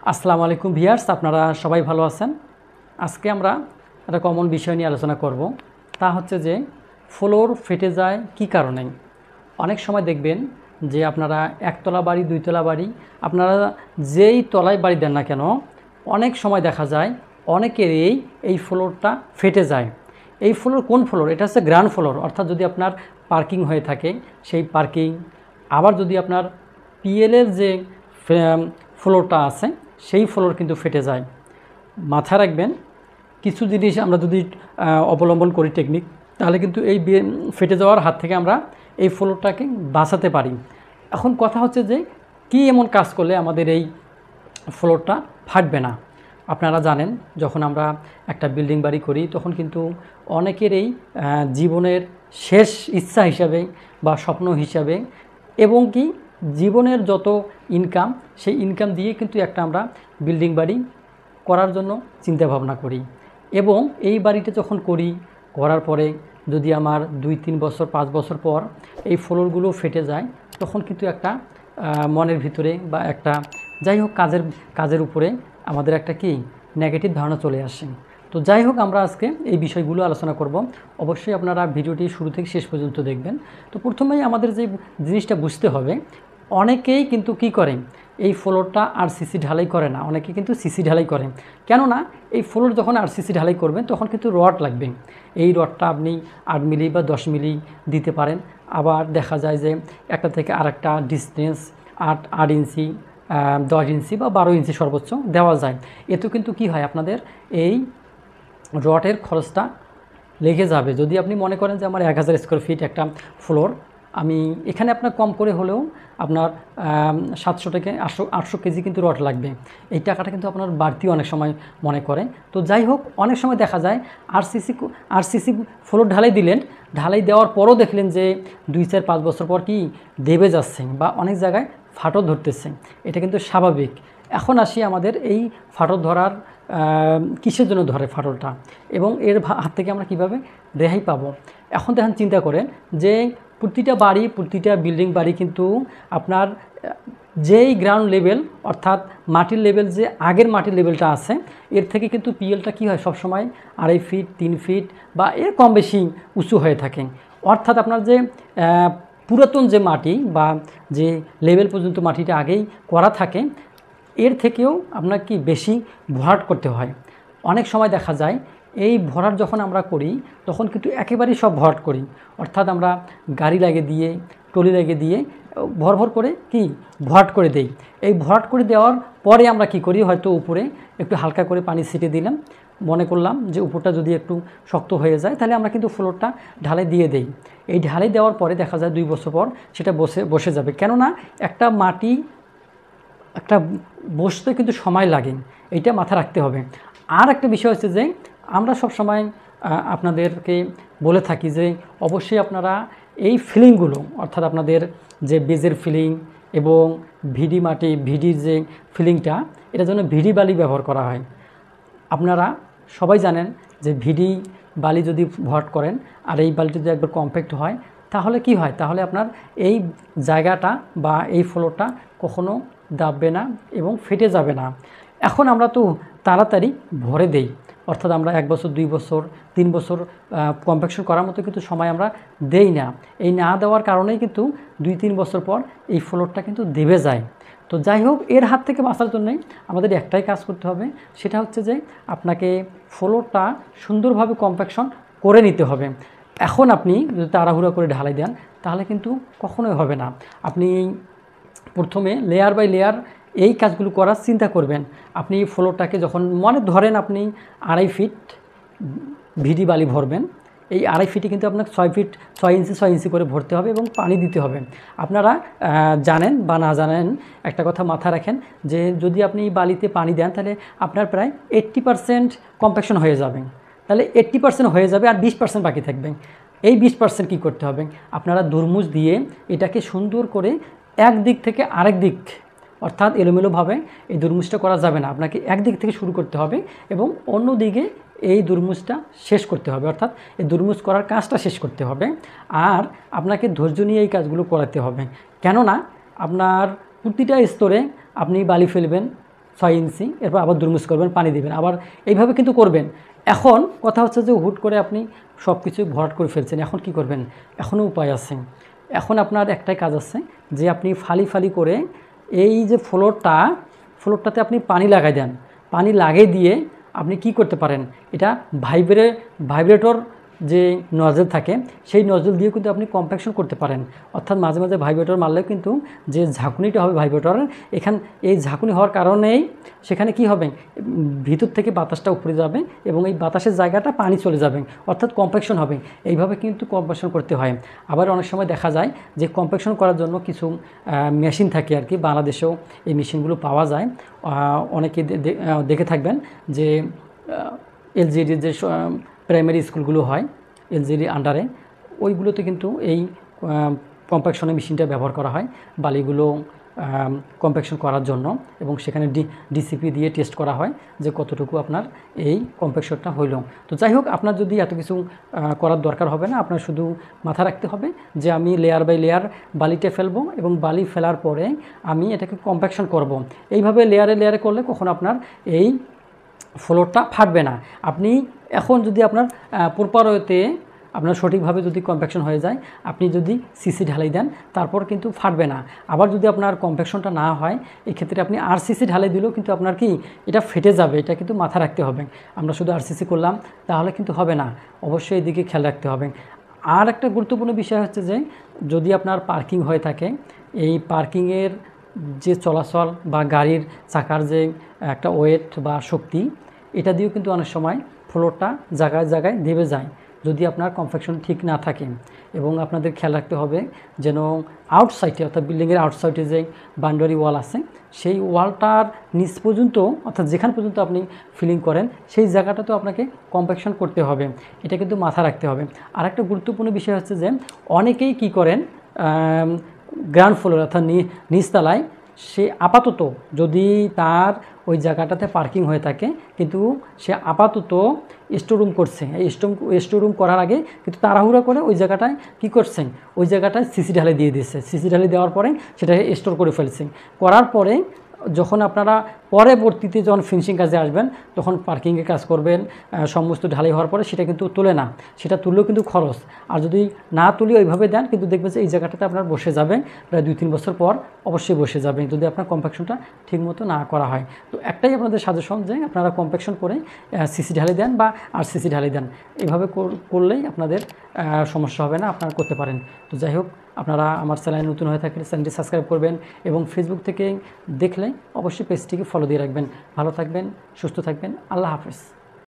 আসসালামু আলাইকুম ভিউয়ার্স, আপনারা সবাই ভালো আছেন। আজকে আমরা একটা কমন বিষয় নিয়ে আলোচনা করব। তা হচ্ছে যে ফ্লোর ফেটে যায় কী কারণে। অনেক সময় দেখবেন যে আপনারা একতলা বাড়ি, দুইতলা বাড়ি, আপনারা যেই তলায় বাড়ি দেন না কেন, অনেক সময় দেখা যায় অনেকেরই এই ফ্লোরটা ফেটে যায়। এই ফ্লোর কোন ফ্লোর? এটা হচ্ছে গ্রাউন্ড ফ্লোর, অর্থাৎ যদি আপনার পার্কিং হয়ে থাকে সেই পার্কিং, আবার যদি আপনার পিএলের যে ফ্লোরটা আছে সেই ফ্লোর কিন্তু ফেটে যায়। মাথায় রাখবেন, কিছু জিনিস আমরা যদি অবলম্বন করি টেকনিক, তাহলে কিন্তু এই ফেটে যাওয়ার হাত থেকে আমরা এই ফ্লোরটাকে বাঁচাতে পারি। এখন কথা হচ্ছে যে কী এমন কাজ করলে আমাদের এই ফ্লোরটা ফাটবে না। আপনারা জানেন, যখন আমরা একটা বিল্ডিং বাড়ি করি তখন কিন্তু অনেকেরই জীবনের শেষ ইচ্ছা হিসাবে বা স্বপ্ন হিসাবে, এবং কি জীবনের যত ইনকাম, সেই ইনকাম দিয়ে কিন্তু একটা আমরা বিল্ডিং বাড়ি করার জন্য চিন্তা ভাবনা করি। এবং এই বাড়িটা যখন করার পরে যদি আমার 2-3 বছর 5 বছর পর এই ফ্লোরগুলো ফেটে যায়, তখন কিন্তু একটা মনের ভিতরে বা একটা যাই হোক কাজের উপরে আমাদের একটা কি নেগেটিভ ধারণা চলে আসে। তো যাই হোক, আমরা আজকে এই বিষয়গুলো আলোচনা করব। অবশ্যই আপনারা ভিডিওটি শুরু থেকে শেষ পর্যন্ত দেখবেন। তো প্রথমেই আমাদের যে জিনিসটা বুঝতে হবে, অনেকেই কিন্তু কি করে, এই ফ্লোরটা আরসিসি ঢালাই করে না, অনেকে কিন্তু সিসি ঢালাই করে। কেননা এই ফ্লোর যখন আরসিসি ঢালাই করবেন তখন কিন্তু রড লাগবে। এই রডটা আপনি 8 মিলি বা 10 মিলি দিতে পারেন। আবার দেখা যায় যে একটা থেকে আরেকটা ডিস্টেন্স 8 ইঞ্চি, 10 ইঞ্চি বা 12 ইঞ্চি সর্বোচ্চ দেওয়া যায়। এতে কিন্তু কি হয়, আপনাদের এই রডের খরচটা লেগে যাবে। যদি আপনি মনে করেন যে আমার 1000 স্কোয়ার ফিট একটা ফ্লোর, আমি এখানে আপনার কম করে হলেও আপনার 700 থেকে 800 কেজি কিন্তু রড লাগবে। এই টাকাটা কিন্তু আপনার বাড়তি অনেক সময় মনে করে। তো যাই হোক, অনেক সময় দেখা যায় আরসিসি ফ্লোর ঢালাই দিলেন, ঢালাই দেওয়ার পরও দেখলেন যে 2-4-5 বছর পর কি দেবে যাচ্ছে বা অনেক জায়গায় ফাটল ধরতেছে। এটা কিন্তু স্বাভাবিক। এখন আসি আমাদের এই ফাটল ধরার কিসের জন্য ধরে ফাটলটা, এবং এর হাত থেকে আমরা কিভাবে রেহাই পাবো। এখন দেখেন, চিন্তা করেন যে প্রতিটা বাড়ি, প্রতিটা বিল্ডিং বাড়ি কিন্তু আপনার যেই গ্রাউন্ড লেভেল, অর্থাৎ মাটির লেভেল, যে আগের মাটির লেভেলটা আছে, এর থেকে কিন্তু পিএলটা কী হয়, সবসময় 2.5 ফিট 3 ফিট বা এর কম বেশি উঁচু হয়ে থাকে। অর্থাৎ আপনার যে পুরাতন যে মাটি বা যে লেভেল পর্যন্ত মাটিটা আগেই করা থাকে, এর থেকেও আপনার কি বেশি ভরাট করতে হয়। অনেক সময় দেখা যায় এই ভরাট যখন আমরা করি তখন কিন্তু একেবারেই সব ভরাট করি, অর্থাৎ আমরা গাড়ি লাগিয়ে দিয়ে, টলি লাগিয়ে দিয়ে ভর করে কি ভরাট করে দেই। এই ভরাট করে দেওয়ার পরে আমরা কি করি, হয়তো উপরে একটু হালকা করে পানি ছিটিয়ে দিলাম, মনে করলাম যে উপরটা যদি একটু শক্ত হয়ে যায় তাহলে আমরা কিন্তু ফ্লোরটা ঢালাই দিয়ে দেই। এই ঢালাই দেওয়ার পরে দেখা যায় 2 বছর পর সেটা বসে যাবে। কেননা একটা মাটি বসতে কিন্তু সময় লাগে, এইটা মাথা রাখতে হবে। আর একটা বিষয় হচ্ছে যে আমরা সব সময় আপনাদেরকে বলে থাকি যে অবশ্যই আপনারা এই ফিলিংগুলো, অর্থাৎ আপনাদের যে বেজের ফিলিং এবং ভিডির যে ফিলিংটা, এটার জন্য ভিডি বালি ব্যবহার করা হয়। আপনারা সবাই জানেন যে ভিডি বালি যদি ভরাট করেন আর এই বালি যদি একবার কম্প্যাক্ট হয়, তাহলে কি হয়, তাহলে আপনার এই জায়গাটা বা এই ফ্লোরটা কখনো দাববে না এবং ফেটে যাবে না। এখন আমরা তো তাড়াতাড়ি ভরে দেই, অর্থাৎ আমরা 1 বছর 2 বছর 3 বছর কম্প্যাকশন করার মতো কিন্তু সময় আমরা দেই না। এই না দেওয়ার কারণেই কিন্তু 2-3 বছর পর এই ফ্লোরটা কিন্তু দেবে যায়। তো যাই হোক, এর হাত থেকে বাঁচার জন্যই আমাদের একটাই কাজ করতে হবে, সেটা হচ্ছে যে আপনাকে ফ্লোরটা সুন্দরভাবে কম্প্যাকশন করে নিতে হবে। এখন আপনি যদি তাড়াহুড়া করে ঢালাই দেন তাহলে কিন্তু কখনোই হবে না। আপনি প্রথমে লেয়ার বাই লেয়ার এই কাজগুলো করার চিন্তা করবেন। আপনি ফ্লোরটাকে যখন মনে ধরেন আপনি 2.5 ফিট ভিডি বালি ভরবেন, এই 2.5 ফিটে কিন্তু আপনার 6 ইঞ্চি করে ভরতে হবে এবং পানি দিতে হবে। আপনারা জানেন বা না জানেন, একটা কথা মাথায় রাখেন যে যদি আপনি বালিতে পানি দেন তাহলে আপনার প্রায় 80% কম্প্যাকশন হয়ে যাবে। তাহলে 80% হয়ে যাবে আর 20% বাকি থাকবে। এই 20% কী করতে হবে, আপনারা দুরমুজ দিয়ে এটাকে সুন্দর করে একদিক থেকে আরেক দিক, অর্থাৎ এলোমেলোভাবে এই দুরমুজটা করা যাবে না। আপনাকে একদিক থেকে শুরু করতে হবে এবং অন্য দিকে এই দুরমুজটা শেষ করতে হবে, অর্থাৎ এই দুরমুজ করার কাজটা শেষ করতে হবে। আর আপনাকে ধৈর্য নিয়ে এই কাজগুলো করাতে হবে। কেননা আপনার প্রতিটা স্তরে আপনি বালি ফেলবেন, 6 ইঞ্চি, এরপর আবার দুরমুজ করবেন, পানি দিবেন, আবার এইভাবে কিন্তু করবেন। এখন কথা হচ্ছে যে হুট করে আপনি সব কিছু ভরাট করে ফেলছেন, এখন কি করবেন? এখনও উপায় আছে। এখন আপনার একটাই কাজ আছে যে আপনি ফালি ফালি করে এই যে ফ্লোরটাতে আপনি পানি লাগাই দেন। পানি লাগিয়ে দিয়ে আপনি কি করতে পারেন, এটা ভাইব্রেটর যে নজল থাকে সেই নজল দিয়ে কিন্তু আপনি কম্প্যাকশন করতে পারেন। অর্থাৎ মাঝে মাঝে ভাইব্রেটর মারলেও কিন্তু যে ঝাঁকুনিটা হবে ভাইব্রেটরের, এই ঝাঁকুনি হওয়ার কারণেই সেখানে কি হবে, ভিতর থেকে বাতাসটা উপরে যাবে এবং এই বাতাসের জায়গাটা পানি চলে যাবে, অর্থাৎ কম্প্যাকশন হবে। এইভাবে কিন্তু কম্প্যাকশন করতে হয়। আবার অনেক সময় দেখা যায় যে কম্প্যাকশন করার জন্য কিছু মেশিন থাকে আর কি, বাংলাদেশেও এই মেশিনগুলো পাওয়া যায়। অনেকে দেখে থাকবেন যে এলজিডির যে প্রাইমারি স্কুলগুলো হয় এলজিডি আন্ডারে, ওইগুলোতে কিন্তু এই কম্প্যাকশনের মেশিনটা ব্যবহার করা হয় বালিগুলো কম্প্যাকশন করার জন্য, এবং সেখানে ডিসিপি দিয়ে টেস্ট করা হয় যে কতটুকু আপনার এই কম্প্যাকশনটা হইল। তো যাই হোক, আপনার যদি এত কিছু করার দরকার হবে না, আপনার শুধু মাথা রাখতে হবে যে আমি লেয়ার বাই লেয়ার বালিটা ফেলবো এবং বালি ফেলার পরে আমি এটাকে কম্প্যাকশন করব। এইভাবে লেয়ারে লেয়ারে করলে কখনো আপনার এই ফ্লোরটা ফাটবে না। আপনি এখন যদি আপনার প্রপার ওয়েতে আপনার সঠিকভাবে যদি কম্প্যাকশন হয়ে যায়, আপনি যদি সিসি ঢালাই দেন তারপর কিন্তু ফাটবে না। আবার যদি আপনার কম্প্যাকশনটা না হয়, এক্ষেত্রে আপনি আরসিসি ঢালাই দিলেও কিন্তু আপনার কি এটা ফেটে যাবে, এটা কিন্তু মাথা রাখতে হবে। আমরা শুধু আরসিসি করলাম তাহলে কিন্তু হবে না, অবশ্যই এদিকে খেয়াল রাখতে হবে। আর একটা গুরুত্বপূর্ণ বিষয় হচ্ছে যে যদি আপনার পার্কিং হয়ে থাকে, এই পার্কিংয়ের যে চলাচল বা গাড়ির চাকার যে একটা ওয়েট বা শক্তি, এটা দিয়েও কিন্তু অনেক সময় ফ্লোরটা জায়গায় জায়গায় দেবে যায় যদি আপনার কম্প্যাকশন ঠিক না থাকে। এবং আপনাদের খেয়াল রাখতে হবে যেন আউটসাইডে, অর্থাৎ বিল্ডিংয়ের আউটসাইডে যে বাউন্ডারি ওয়াল আছে, সেই ওয়ালটার নিচ পর্যন্ত, অর্থাৎ যেখান পর্যন্ত আপনি ফিলিং করেন সেই জায়গাটাতেও আপনাকে কম্প্যাকশন করতে হবে, এটা কিন্তু মাথা রাখতে হবে। আর একটা গুরুত্বপূর্ণ বিষয় হচ্ছে যে অনেকেই কি করেন, গ্রাউন্ড ফ্লোর অর্থাৎ নিচতলায় সে আপাতত যদি তার ওই জায়গাটাতে পার্কিং হয়ে থাকে, কিন্তু সে আপাতত স্টোরুম করছে, এই স্টোরুম করার আগে কিন্তু তাড়াহুড়া করে ওই জায়গাটায় কী করছেন, ওই জায়গাটায় সিসি ঢালাই দিয়ে দিচ্ছে। সিসি ঢালাই দেওয়ার পরে সেটাকে স্টোর করে ফেলছেন। করার পরে যখন আপনারা পরবর্তীতে যখন ফিনিশিং কাজে আসবেন, তখন পার্কিংয়ে কাজ করবেন, সমস্ত ঢালাই হওয়ার পরে সেটা কিন্তু তোলে না, সেটা তুললেও কিন্তু খরচ। আর যদি না তুলে ওইভাবে দেন, কিন্তু দেখবেন যে এই জায়গাটাতে আপনার বসে যাবে, প্রায় 2-3 বছর পর অবশ্যই বসে যাবে যদি আপনার কম্প্যাকশনটা ঠিকমতো না করা হয়। তো একটাই আপনাদের সাজেশন যে আপনারা কম্প্যাকশন করে সিসি ঢালাই দেন বা আরসিসি ঢালাই দেন, এভাবে করলেই আপনাদের সমস্যা হবে না, আপনারা করতে পারেন। তো যাই হোক, আপনারা আমার চ্যানেলে নতুন হয়ে থাকলে চ্যানেলটি সাবস্ক্রাইব করবেন এবং ফেসবুক থেকে দেখলে অবশ্যই পেজটিকে ফলো দিয়ে রাখবেন। ভালো থাকবেন, সুস্থ থাকবেন, আল্লাহ হাফেজ।